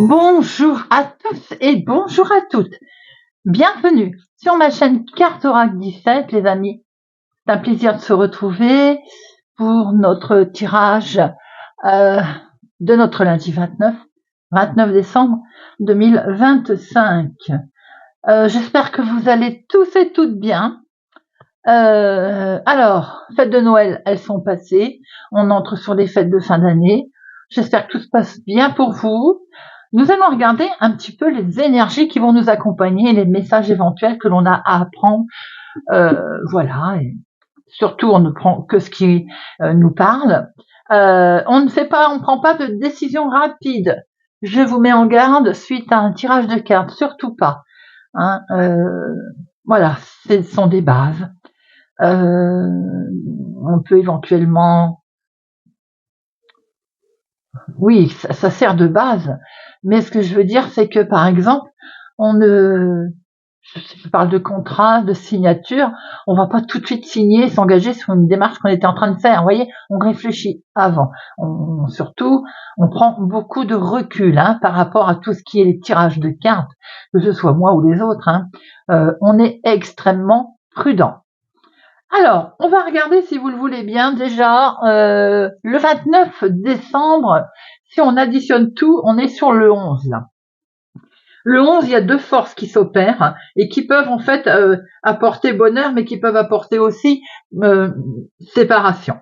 Bonjour à tous et bonjour à toutes. Bienvenue sur ma chaîne Cartorac 17, les amis. C'est un plaisir de se retrouver pour notre tirage de notre lundi 29 décembre 2025. J'espère que vous allez tous et toutes bien. Alors, fêtes de Noël, elles sont passées. On entre sur les fêtes de fin d'année. J'espère que tout se passe bien pour vous. Nous allons regarder un petit peu les énergies qui vont nous accompagner, les messages éventuels que l'on a à apprendre. Voilà. Et surtout, on ne prend que ce qui nous parle. On ne prend pas de décision rapide. Je vous mets en garde suite à un tirage de cartes, surtout pas. Hein, voilà, ce sont des bases. On peut éventuellement, oui, ça sert de base, mais ce que je veux dire, c'est que par exemple, je parle de contrat, de signature, on va pas tout de suite signer, s'engager sur une démarche qu'on était en train de faire. Vous voyez, on réfléchit avant. Surtout, on prend beaucoup de recul par rapport à tout ce qui est les tirages de cartes, que ce soit moi ou les autres. On est extrêmement prudent. Alors, on va regarder, si vous le voulez bien, déjà, le 29 décembre, si on additionne tout, on est sur le 11, là. Le 11, il y a deux forces qui s'opèrent et qui peuvent en fait apporter bonheur, mais qui peuvent apporter aussi séparation,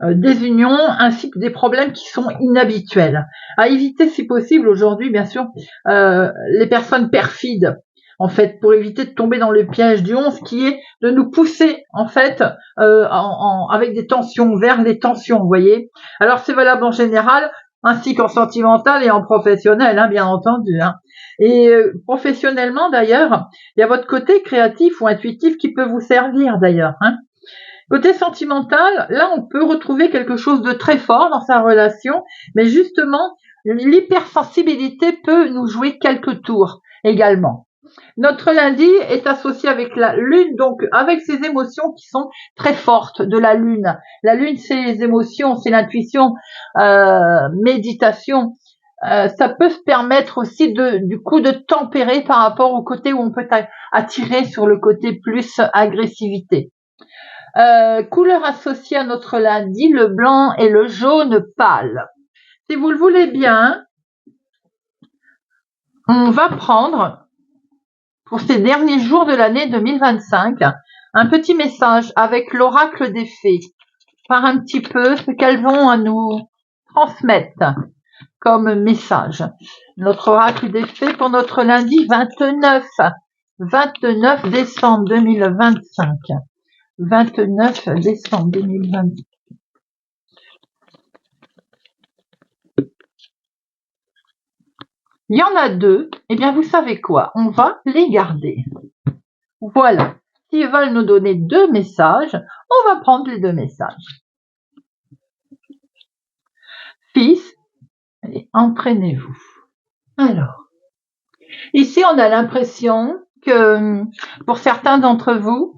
désunion, ainsi que des problèmes qui sont inhabituels. À éviter si possible aujourd'hui, bien sûr, les personnes perfides, en fait, pour éviter de tomber dans le piège du 11, qui est de nous pousser, en fait, avec des tensions, vers les tensions, vous voyez. Alors, c'est valable en général, ainsi qu'en sentimental et en professionnel, bien entendu. Et professionnellement, d'ailleurs, il y a votre côté créatif ou intuitif qui peut vous servir, d'ailleurs. Côté sentimental, là, on peut retrouver quelque chose de très fort dans sa relation, mais justement, l'hypersensibilité peut nous jouer quelques tours également. Notre lundi est associé avec la lune, donc avec ces émotions qui sont très fortes de la lune. La lune, c'est les émotions, c'est l'intuition, méditation. Ça peut se permettre aussi du coup de tempérer par rapport au côté où on peut attirer sur le côté plus agressivité. Couleur associée à notre lundi, le blanc et le jaune pâle. Si vous le voulez bien, on va prendre pour ces derniers jours de l'année 2025 un petit message avec l'oracle des fées, par un petit peu ce qu'elles vont à nous transmettre comme message. Notre oracle des fées pour notre lundi 29 décembre 2025. 29 décembre 2025. Il y en a deux, eh bien vous savez quoi, on va les garder. Voilà, s'ils veulent nous donner deux messages, on va prendre les deux messages. Fils, allez, entraînez-vous. Alors, ici on a l'impression que pour certains d'entre vous,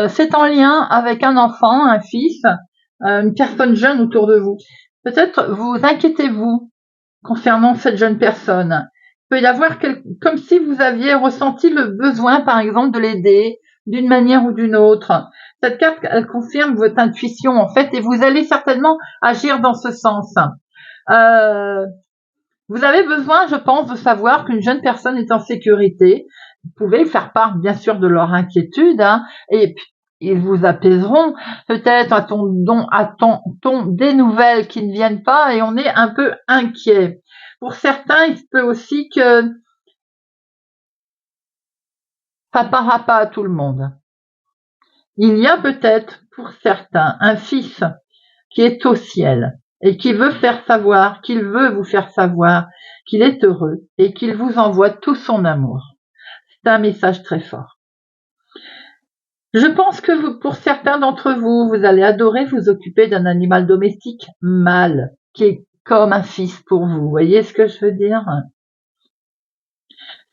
c'est en lien avec un enfant, un fils, une personne jeune autour de vous. Peut-être vous inquiétez-vous concernant cette jeune personne. Il peut y avoir comme si vous aviez ressenti le besoin, par exemple, de l'aider d'une manière ou d'une autre. Cette carte, elle confirme votre intuition, en fait, et vous allez certainement agir dans ce sens. Vous avez besoin, je pense, de savoir qu'une jeune personne est en sécurité. Vous pouvez faire part, bien sûr, de leur inquiétude, et puis ils vous apaiseront. Peut-être attend-on des nouvelles qui ne viennent pas et on est un peu inquiet. Pour certains, il se peut aussi que ça ne parlera pas à tout le monde. Il y a peut-être pour certains un fils qui est au ciel et qui veut faire savoir, qu'il veut vous faire savoir qu'il est heureux et qu'il vous envoie tout son amour. C'est un message très fort. Je pense que pour certains d'entre vous, vous allez adorer vous occuper d'un animal domestique mâle, qui est comme un fils pour vous. Vous voyez ce que je veux dire?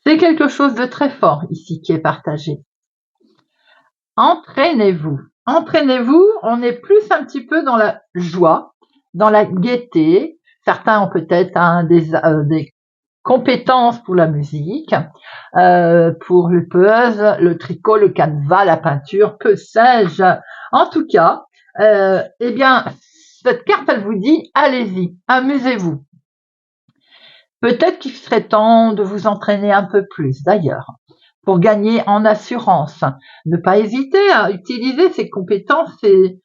C'est quelque chose de très fort ici qui est partagé. Entraînez-vous. Entraînez-vous, on est plus un petit peu dans la joie, dans la gaieté. Certains ont peut-être des compétences pour la musique, pour le puzzle, le tricot, le canevas, la peinture, que sais-je. En tout cas, eh bien, cette carte, elle vous dit, allez-y, amusez-vous. Peut-être qu'il serait temps de vous entraîner un peu plus, d'ailleurs, pour gagner en assurance. Ne pas hésiter à utiliser ces compétences, ces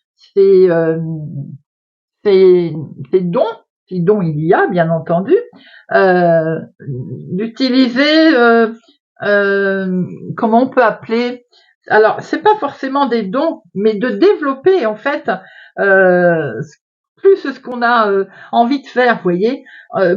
dons, si dons il y a, bien entendu, d'utiliser, comment on peut appeler, alors c'est pas forcément des dons, mais de développer en fait plus ce qu'on a envie de faire, vous voyez.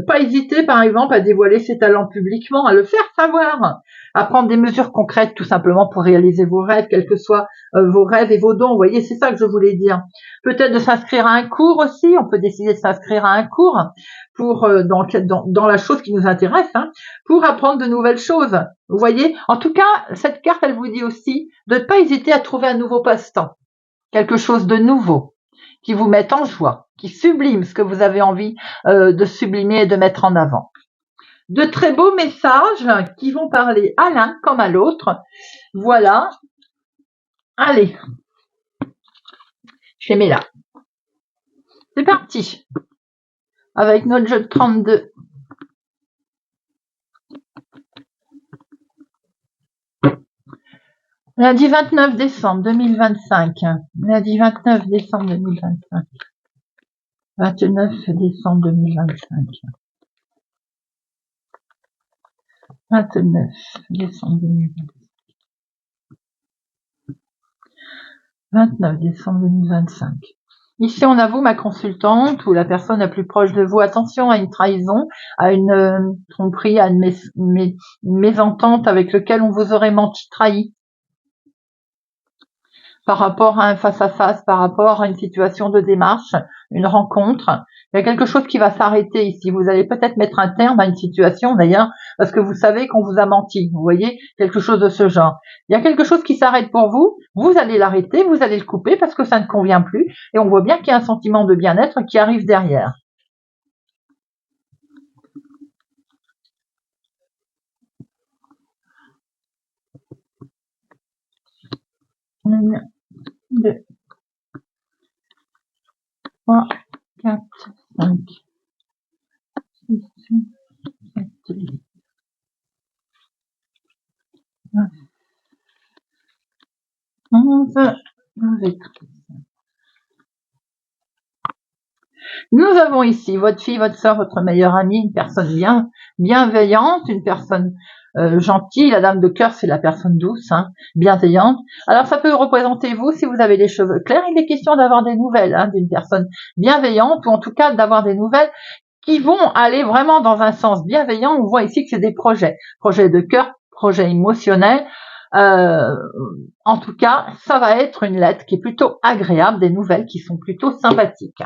Pas hésiter par exemple à dévoiler ses talents publiquement, à le faire savoir, à prendre des mesures concrètes tout simplement pour réaliser vos rêves, quels que soient vos rêves et vos dons, vous voyez, c'est ça que je voulais dire. Peut-être de s'inscrire à un cours aussi, on peut décider de s'inscrire à un cours pour dans la chose qui nous intéresse, hein, pour apprendre de nouvelles choses. Vous voyez, en tout cas, cette carte, elle vous dit aussi de ne pas hésiter à trouver un nouveau passe-temps, quelque chose de nouveau, qui vous mette en joie, qui sublime ce que vous avez envie de sublimer et de mettre en avant. De très beaux messages qui vont parler à l'un comme à l'autre. Voilà. Allez, je les mets là. C'est parti. Avec notre jeu de 32. Lundi 29 décembre 2025. Lundi 29 décembre 2025. 29 décembre 2025. 29 décembre 2025. 29 décembre 2025. Ici, on avoue ma consultante ou la personne la plus proche de vous. Attention à une trahison, à une tromperie, à une mésentente avec laquelle on vous aurait menti, trahi. Par rapport à un face-à-face, par rapport à une situation de démarche, une rencontre. Il y a quelque chose qui va s'arrêter ici. Vous allez peut-être mettre un terme à une situation d'ailleurs, parce que vous savez qu'on vous a menti. Vous voyez, quelque chose de ce genre. Il y a quelque chose qui s'arrête pour vous. Vous allez l'arrêter, vous allez le couper parce que ça ne convient plus. Et on voit bien qu'il y a un sentiment de bien-être qui arrive derrière. Une, 2, 3, 4, 5, 6, 7, 8, 9, 11, 12 et 13. Nous avons ici votre fille, votre soeur, votre meilleure amie, une personne bienveillante, une personne gentille. La dame de cœur, c'est la personne douce, hein, bienveillante. Alors ça peut représenter vous si vous avez les cheveux clairs. Il est question d'avoir des nouvelles d'une personne bienveillante, ou en tout cas d'avoir des nouvelles qui vont aller vraiment dans un sens bienveillant. On voit ici que c'est des projets de cœur, projets émotionnels. En tout cas, ça va être une lettre qui est plutôt agréable, des nouvelles qui sont plutôt sympathiques.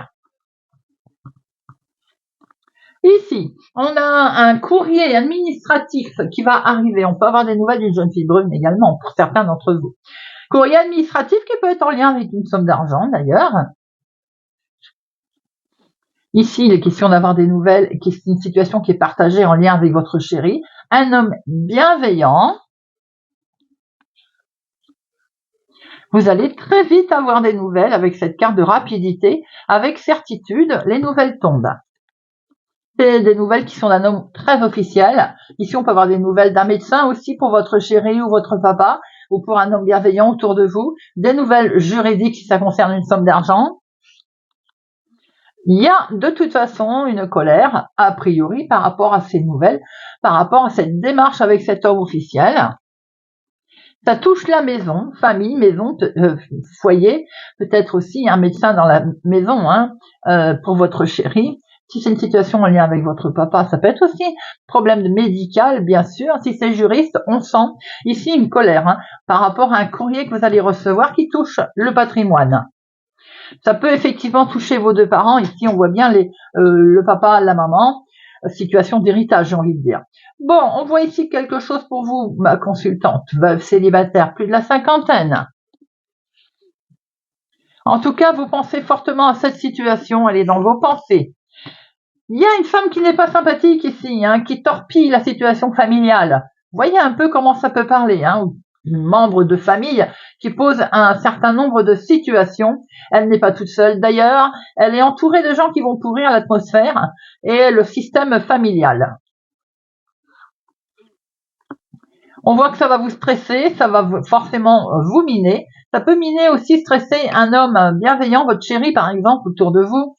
Ici, on a un courrier administratif qui va arriver. On peut avoir des nouvelles d'une jeune fille brune également, pour certains d'entre vous. Courrier administratif qui peut être en lien avec une somme d'argent d'ailleurs. Ici, il est question d'avoir des nouvelles, qui est une situation qui est partagée en lien avec votre chéri. Un homme bienveillant. Vous allez très vite avoir des nouvelles avec cette carte de rapidité. Avec certitude, les nouvelles tombent. C'est des nouvelles qui sont d'un homme très officiel. Ici, on peut avoir des nouvelles d'un médecin aussi pour votre chéri ou votre papa, ou pour un homme bienveillant autour de vous. Des nouvelles juridiques si ça concerne une somme d'argent. Il y a de toute façon une colère, a priori, par rapport à ces nouvelles, par rapport à cette démarche avec cet homme officiel. Ça touche la maison, famille, maison, foyer, peut-être aussi un médecin dans la maison pour votre chéri. Si c'est une situation en lien avec votre papa, ça peut être aussi problème médical, bien sûr. Si c'est juriste, on sent ici une colère par rapport à un courrier que vous allez recevoir qui touche le patrimoine. Ça peut effectivement toucher vos deux parents. Ici, on voit bien le papa, la maman. Situation d'héritage, j'ai envie de dire. Bon, on voit ici quelque chose pour vous, ma consultante, veuve, célibataire, plus de la cinquantaine. En tout cas, vous pensez fortement à cette situation, elle est dans vos pensées. Il y a une femme qui n'est pas sympathique ici, hein, qui torpille la situation familiale. Voyez un peu comment ça peut parler, hein, une membre de famille qui pose un certain nombre de situations. Elle n'est pas toute seule d'ailleurs, elle est entourée de gens qui vont pourrir l'atmosphère et le système familial. On voit que ça va vous stresser, ça va forcément vous miner. Ça peut miner aussi, stresser un homme bienveillant, votre chéri par exemple, autour de vous.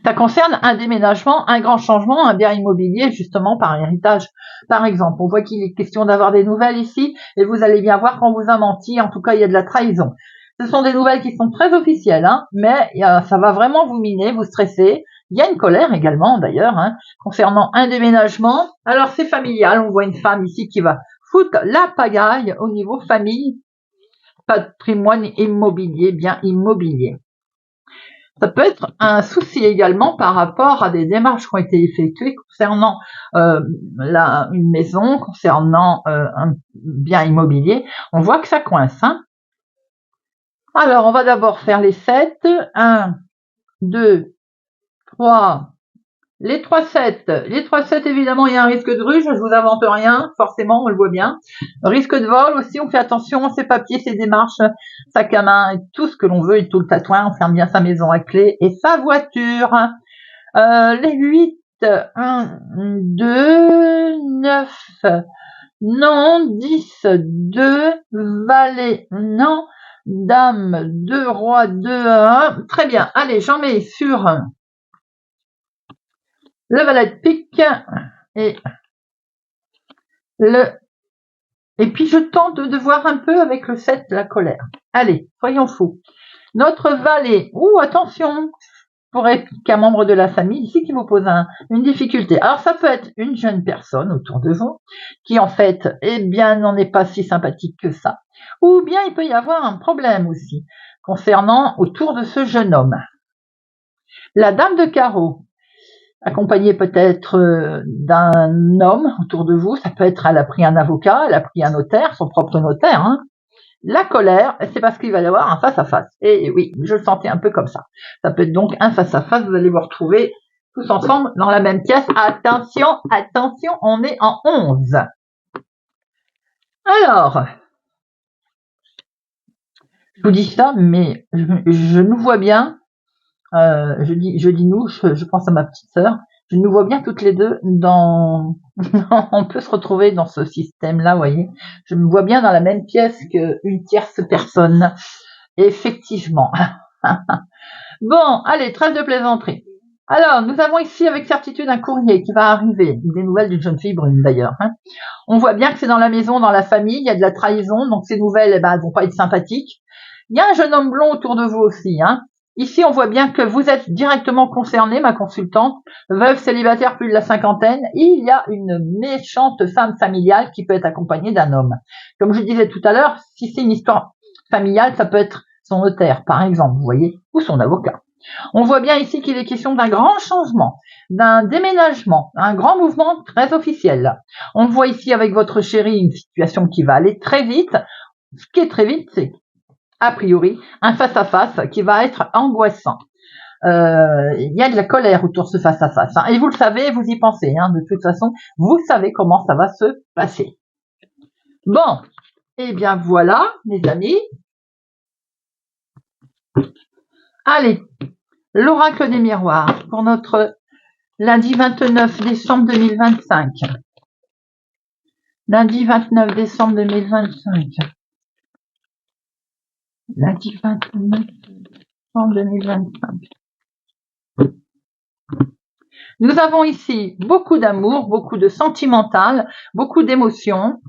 Ça concerne un déménagement, un grand changement, un bien immobilier, justement par héritage. Par exemple, on voit qu'il est question d'avoir des nouvelles ici, et vous allez bien voir qu'on vous a menti, en tout cas il y a de la trahison. Ce sont des nouvelles qui sont très officielles, hein, mais ça va vraiment vous miner, vous stresser. Il y a une colère également d'ailleurs, hein, concernant un déménagement. Alors c'est familial, on voit une femme ici qui va foutre la pagaille au niveau famille, patrimoine immobilier, bien immobilier. Ça peut être un souci également par rapport à des démarches qui ont été effectuées concernant une maison, concernant un bien immobilier. On voit que ça coince. Hein. Alors, on va d'abord faire les 7. 1, 2, 3. Les 3-7. Les 3-7, évidemment, il y a un risque de rue, je ne vous invente rien, forcément, on le voit bien. Risque de vol aussi, on fait attention, ses papiers, ses démarches, sac à main, et tout ce que l'on veut, et tout le tatouin, on ferme bien sa maison à clé, et sa voiture. Les 8, 1, 2, 9, non, 10, 2, valet, non, dame, 2, roi, 2, 1. Très bien, allez, j'en mets sur le valet de pique et et puis je tente de voir un peu avec le 7 la colère. Allez, soyons fous. Notre valet, attention, pour être qu'un membre de la famille ici qui vous pose une difficulté. Alors ça peut être une jeune personne autour de vous qui en fait, n'en est pas si sympathique que ça. Ou bien il peut y avoir un problème aussi concernant autour de ce jeune homme. La dame de carreau, accompagné peut-être d'un homme autour de vous. Ça peut être, elle a pris un avocat, elle a pris un notaire, son propre notaire. Hein. La colère, c'est parce qu'il va y avoir un face-à-face. Et oui, je le sentais un peu comme ça. Ça peut être donc un face-à-face, vous allez vous retrouver tous ensemble dans la même pièce. Attention, attention, on est en 11. Alors, je vous dis ça, mais je nous vois bien. Je dis nous, je pense à ma petite sœur. Je nous vois bien toutes les deux dans. On peut se retrouver dans ce système-là, vous voyez. Je me vois bien dans la même pièce qu'une tierce personne. Effectivement. Bon, allez, trêve de plaisanterie. Alors, nous avons ici avec certitude un courrier qui va arriver, des nouvelles d'une jeune fille brune d'ailleurs. Hein. On voit bien que c'est dans la maison, dans la famille, il y a de la trahison, donc ces nouvelles, elles vont pas être sympathiques. Il y a un jeune homme blond autour de vous aussi. Hein. Ici, on voit bien que vous êtes directement concerné, ma consultante, veuve célibataire plus de la cinquantaine. Il y a une méchante femme familiale qui peut être accompagnée d'un homme. Comme je disais tout à l'heure, si c'est une histoire familiale, ça peut être son notaire, par exemple, vous voyez, ou son avocat. On voit bien ici qu'il est question d'un grand changement, d'un déménagement, un grand mouvement très officiel. On voit ici avec votre chéri une situation qui va aller très vite. Ce qui est très vite, c'est a priori un face-à-face qui va être angoissant. Il y a de la colère autour de ce face-à-face. Hein, et vous le savez, vous y pensez. Hein, de toute façon, vous savez comment ça va se passer. Bon, et bien voilà, mes amis. Allez, l'oracle des miroirs pour notre lundi 29 décembre 2025. Lundi 29 décembre 2025. Lundi 29 décembre 2025. Nous avons ici beaucoup d'amour, beaucoup de sentimental, beaucoup d'émotions.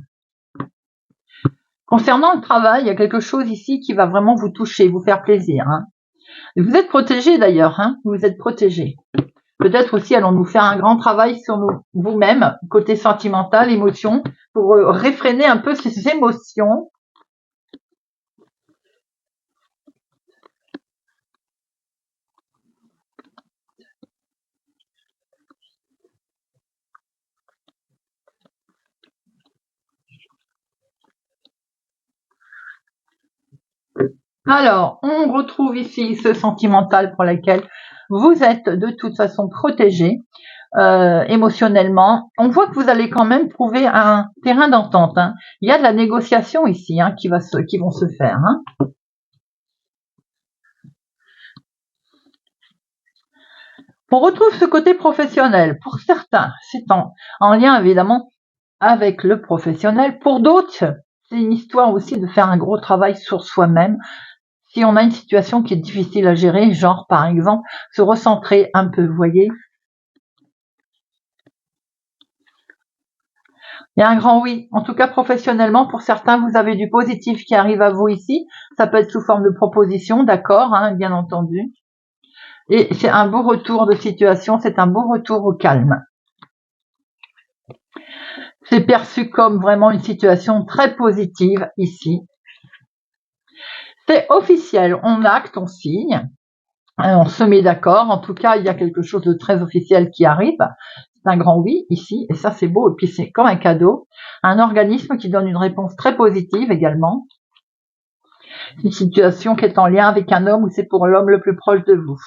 Concernant le travail, il y a quelque chose ici qui va vraiment vous toucher, vous faire plaisir. Hein. Vous êtes protégé d'ailleurs, hein, vous êtes protégé. Peut-être aussi allons-nous faire un grand travail sur vous-même, côté sentimental, émotion, pour réfréner un peu ces émotions. Alors, on retrouve ici ce sentimental pour lequel vous êtes de toute façon protégé émotionnellement. On voit que vous allez quand même trouver un terrain d'entente, hein. Il y a de la négociation ici, hein, qui vont se faire, hein. On retrouve ce côté professionnel. Pour certains, c'est en lien évidemment avec le professionnel. Pour d'autres, c'est une histoire aussi de faire un gros travail sur soi-même. Si on a une situation qui est difficile à gérer, genre par exemple se recentrer un peu, vous voyez. Il y a un grand oui. En tout cas, professionnellement, pour certains, vous avez du positif qui arrive à vous ici. Ça peut être sous forme de proposition, d'accord, hein, bien entendu. Et c'est un beau retour de situation, c'est un beau retour au calme. C'est perçu comme vraiment une situation très positive ici. C'est officiel, on acte, on signe, on se met d'accord. En tout cas, il y a quelque chose de très officiel qui arrive. C'est un grand oui ici, et ça c'est beau. Et puis c'est comme un cadeau, un organisme qui donne une réponse très positive également. Une situation qui est en lien avec un homme ou c'est pour l'homme le plus proche de vous.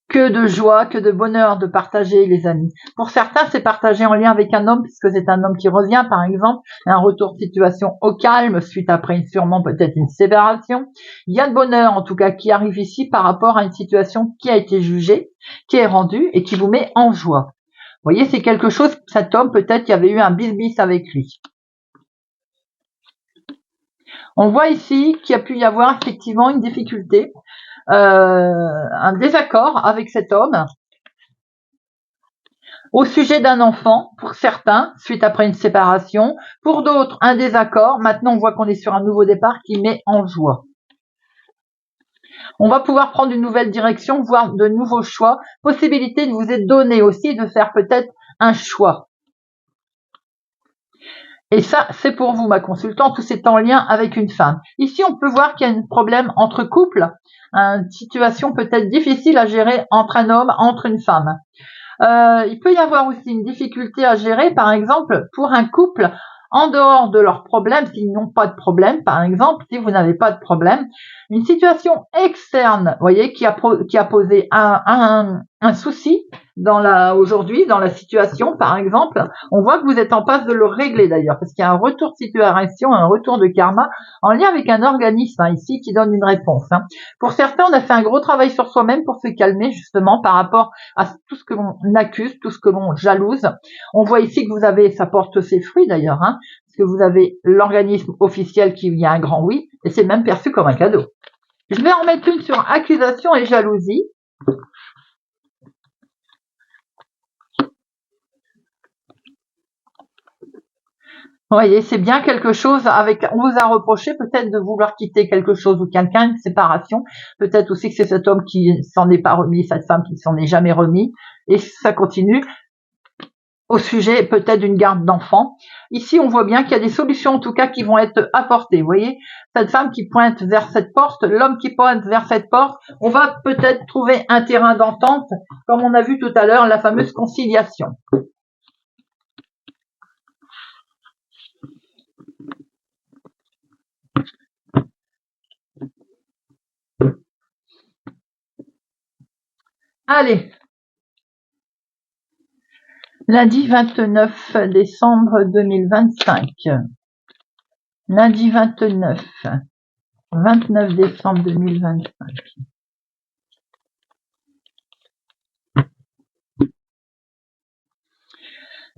Que de joie, que de bonheur de partager, les amis. Pour certains, c'est partager en lien avec un homme, puisque c'est un homme qui revient, par exemple, un retour de situation au calme, suite après sûrement peut-être une séparation. Il y a de bonheur, en tout cas, qui arrive ici par rapport à une situation qui a été jugée, qui est rendue et qui vous met en joie. Vous voyez, c'est quelque chose, cet homme, peut-être qu'il y avait eu un bis-bis avec lui. On voit ici qu'il y a pu y avoir effectivement une difficulté, un désaccord avec cet homme au sujet d'un enfant, pour certains, suite après une séparation, pour d'autres, un désaccord. Maintenant, on voit qu'on est sur un nouveau départ qui met en joie. On va pouvoir prendre une nouvelle direction, voir de nouveaux choix. Possibilité de vous être donné aussi de faire peut-être un choix. Et ça, c'est pour vous, ma consultante, tout c'est en lien avec une femme. Ici, on peut voir qu'il y a un problème entre couples, une situation peut-être difficile à gérer entre un homme, entre une femme. Il peut y avoir aussi une difficulté à gérer, par exemple, pour un couple, en dehors de leurs problèmes, s'ils n'ont pas de problème, par exemple, si vous n'avez pas de problème, une situation externe, vous voyez, qui a posé un souci aujourd'hui, dans la situation, par exemple, on voit que vous êtes en passe de le régler d'ailleurs, parce qu'il y a un retour de situation, un retour de karma, en lien avec un organisme, hein, ici, qui donne une réponse, hein. Pour certains, on a fait un gros travail sur soi-même pour se calmer, justement, par rapport à tout ce que l'on accuse, tout ce que l'on jalouse. On voit ici que vous avez, ça porte ses fruits d'ailleurs, hein, parce que vous avez l'organisme officiel qui y a un grand oui, et c'est même perçu comme un cadeau. Je vais en mettre une sur accusation et jalousie. Vous voyez, c'est bien quelque chose avec, on vous a reproché peut-être de vouloir quitter quelque chose ou quelqu'un, une séparation. Peut-être aussi que c'est cet homme qui s'en est pas remis, cette femme qui s'en est jamais remis. Et ça continue au sujet peut-être d'une garde d'enfants. Ici, on voit bien qu'il y a des solutions en tout cas qui vont être apportées. Vous voyez, cette femme qui pointe vers cette porte, l'homme qui pointe vers cette porte, on va peut-être trouver un terrain d'entente, comme on a vu tout à l'heure, la fameuse conciliation. Allez, lundi 29 décembre 2025. Lundi 29 décembre 2025.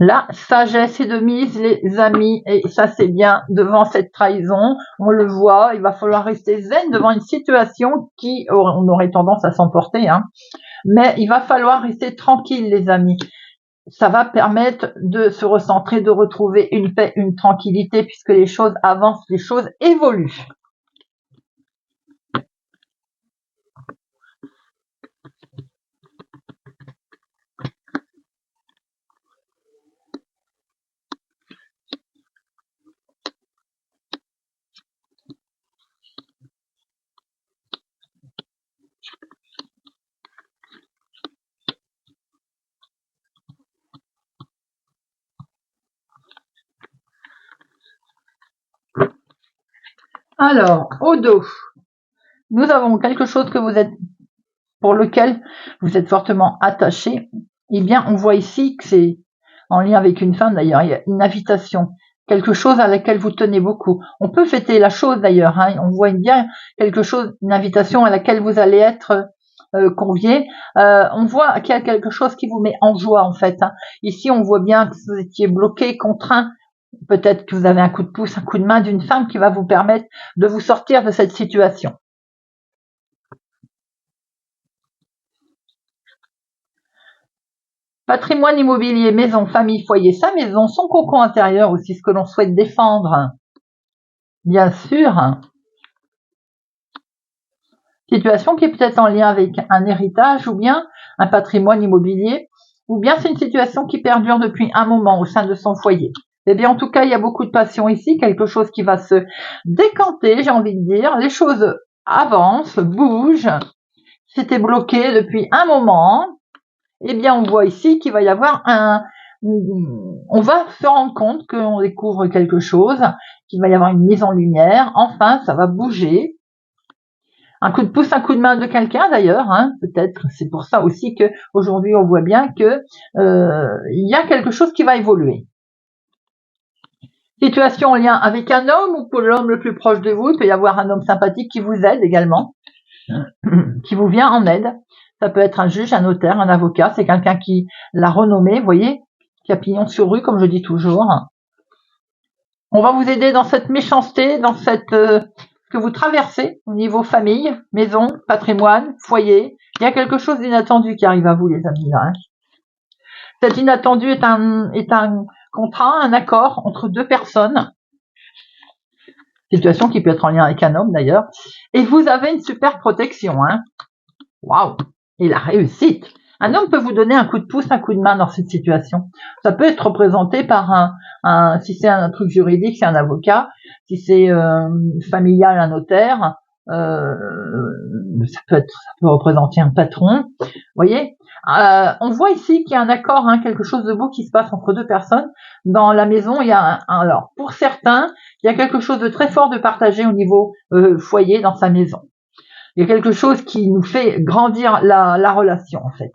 La sagesse est de mise, les amis, et ça c'est bien devant cette trahison. On le voit, il va falloir rester zen devant une situation qui, on aurait tendance à s'emporter, hein. Mais il va falloir rester tranquille, les amis. Ça va permettre de se recentrer, de retrouver une paix, une tranquillité, puisque les choses avancent, les choses évoluent. Alors, au dos, nous avons quelque chose pour lequel vous êtes fortement attaché. Eh bien, on voit ici que c'est en lien avec une femme d'ailleurs, il y a une invitation, quelque chose à laquelle vous tenez beaucoup. On peut fêter la chose d'ailleurs, hein, on voit bien quelque chose, une invitation à laquelle vous allez être convié. On voit qu'il y a quelque chose qui vous met en joie en fait. Hein. Ici, on voit bien que vous étiez bloqué, contraint. Peut-être que vous avez un coup de pouce, un coup de main d'une femme qui va vous permettre de vous sortir de cette situation. Patrimoine immobilier, maison, famille, foyer, sa maison, son cocon intérieur aussi, ce que l'on souhaite défendre. Bien sûr. Situation qui est peut-être en lien avec un héritage ou bien un patrimoine immobilier, ou bien c'est une situation qui perdure depuis un moment au sein de son foyer. Eh bien, en tout cas, il y a beaucoup de passion ici, quelque chose qui va se décanter, j'ai envie de dire. Les choses avancent, bougent. C'était bloqué depuis un moment. Eh bien, on voit ici qu'il va y avoir on va se rendre compte qu'on découvre quelque chose, qu'il va y avoir une mise en lumière. Enfin, ça va bouger. Un coup de pouce, un coup de main de quelqu'un d'ailleurs, hein, peut-être. C'est pour ça aussi que aujourd'hui on voit bien que il y a quelque chose qui va évoluer. Situation en lien avec un homme ou pour l'homme le plus proche de vous, il peut y avoir un homme sympathique qui vous aide également, qui vous vient en aide. Ça peut être un juge, un notaire, un avocat. C'est quelqu'un qui l'a renommé, vous voyez, qui a pignon sur rue, comme je dis toujours. On va vous aider dans cette méchanceté, dans cette que vous traversez au niveau famille, maison, patrimoine, foyer. Il y a quelque chose d'inattendu qui arrive à vous, les amis. Là, hein. Cet inattendu est un contrat, un accord entre deux personnes. Situation qui peut être en lien avec un homme d'ailleurs. Et vous avez une super protection. Hein. Waouh! Et la réussite. Un homme peut vous donner un coup de pouce, un coup de main dans cette situation. Ça peut être représenté par si c'est un truc juridique, c'est un avocat. Si c'est familial, un notaire. Ça peut représenter un patron. Vous voyez, on voit ici qu'il y a un accord, hein, quelque chose de beau qui se passe entre deux personnes. Dans la maison, il y a alors pour certains, il y a quelque chose de très fort de partagé au niveau foyer dans sa maison. Il y a quelque chose qui nous fait grandir la relation en fait.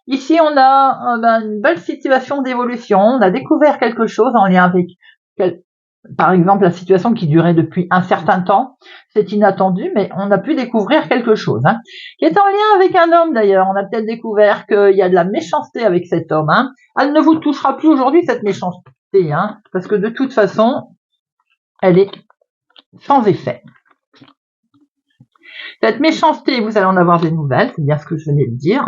Ici, on a une belle situation d'évolution. On a découvert quelque chose en lien avec, par exemple, la situation qui durait depuis un certain temps. C'est inattendu, mais on a pu découvrir quelque chose, hein, qui est en lien avec un homme d'ailleurs. On a peut-être découvert qu'il y a de la méchanceté avec cet homme. Hein. Elle ne vous touchera plus aujourd'hui, cette méchanceté, hein, parce que de toute façon, elle est sans effet. Cette méchanceté, vous allez en avoir des nouvelles, c'est bien ce que je venais de dire.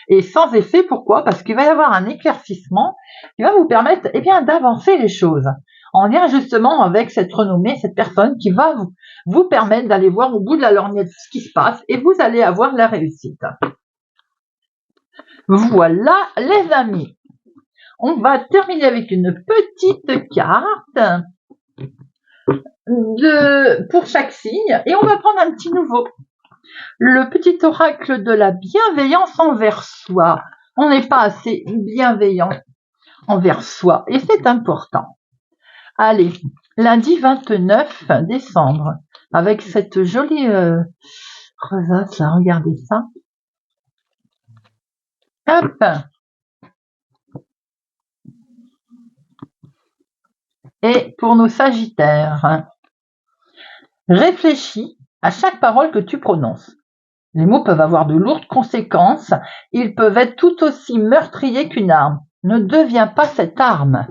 Et sans effet, pourquoi? Parce qu'il va y avoir un éclaircissement qui va vous permettre d'avancer les choses. En lien justement avec cette renommée, cette personne qui va vous permettre d'aller voir au bout de la lorgnette ce qui se passe et vous allez avoir la réussite. Voilà les amis. On va terminer avec une petite carte pour chaque signe et on va prendre un petit nouveau. Le petit oracle de la bienveillance envers soi. On n'est pas assez bienveillant envers soi et c'est important. Allez, lundi 29 décembre, avec cette jolie rosace là, regardez ça. Hop. Et pour nos sagittaires, réfléchis à chaque parole que tu prononces. Les mots peuvent avoir de lourdes conséquences, ils peuvent être tout aussi meurtriers qu'une arme. Ne deviens pas cette arme.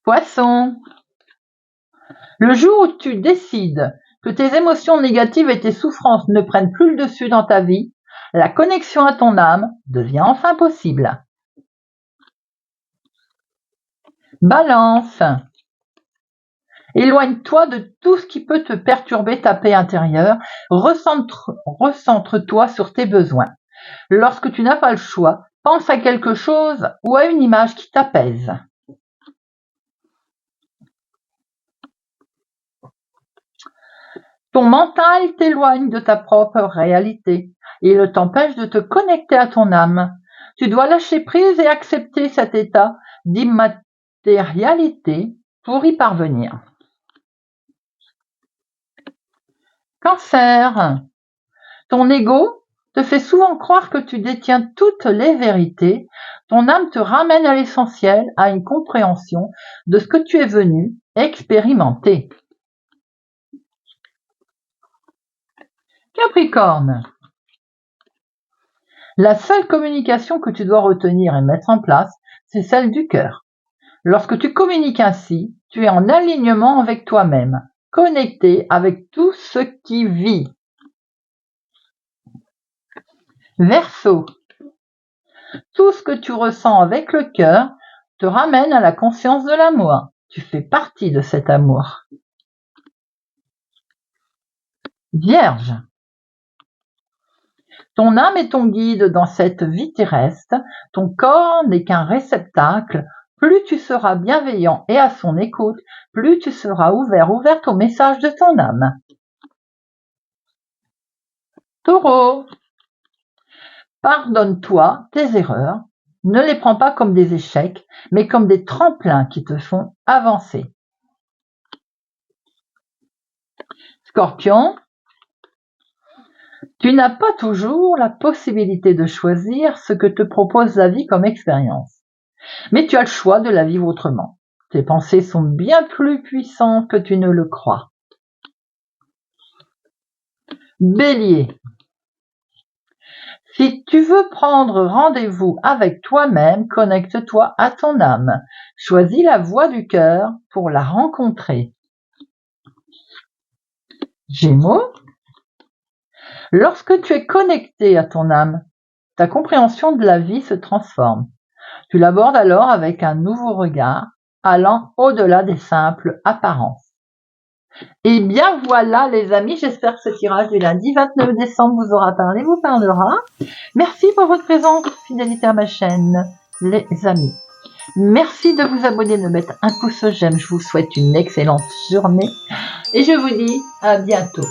Poisson, le jour où tu décides que tes émotions négatives et tes souffrances ne prennent plus le dessus dans ta vie, la connexion à ton âme devient enfin possible. Balance, éloigne-toi de tout ce qui peut te perturber ta paix intérieure, recentre-toi sur tes besoins. Lorsque tu n'as pas le choix, pense à quelque chose ou à une image qui t'apaise. Ton mental t'éloigne de ta propre réalité et il t'empêche de te connecter à ton âme. Tu dois lâcher prise et accepter cet état d'immatérialité pour y parvenir. Cancer. Ton ego te fait souvent croire que tu détiens toutes les vérités. Ton âme te ramène à l'essentiel, à une compréhension de ce que tu es venu expérimenter. Capricorne. La seule communication que tu dois retenir et mettre en place, c'est celle du cœur. Lorsque tu communiques ainsi, tu es en alignement avec toi-même, connecté avec tout ce qui vit. Verseau. Tout ce que tu ressens avec le cœur te ramène à la conscience de l'amour. Tu fais partie de cet amour. Vierge. Ton âme est ton guide dans cette vie terrestre. Ton corps n'est qu'un réceptacle. Plus tu seras bienveillant et à son écoute, plus tu seras ouverte au message de ton âme. Taureau. Pardonne-toi tes erreurs. Ne les prends pas comme des échecs, mais comme des tremplins qui te font avancer. Scorpion. Tu n'as pas toujours la possibilité de choisir ce que te propose la vie comme expérience. Mais tu as le choix de la vivre autrement. Tes pensées sont bien plus puissantes que tu ne le crois. Bélier. Si tu veux prendre rendez-vous avec toi-même, connecte-toi à ton âme. Choisis la voie du cœur pour la rencontrer. Gémeaux. Lorsque tu es connecté à ton âme, ta compréhension de la vie se transforme. Tu l'abordes alors avec un nouveau regard, allant au-delà des simples apparences. Et bien voilà les amis, j'espère que ce tirage du lundi 29 décembre vous aura parlé, vous parlera. Merci pour votre présence, fidélité à ma chaîne, les amis. Merci de vous abonner, de mettre un pouce j'aime. Je vous souhaite une excellente journée et je vous dis à bientôt.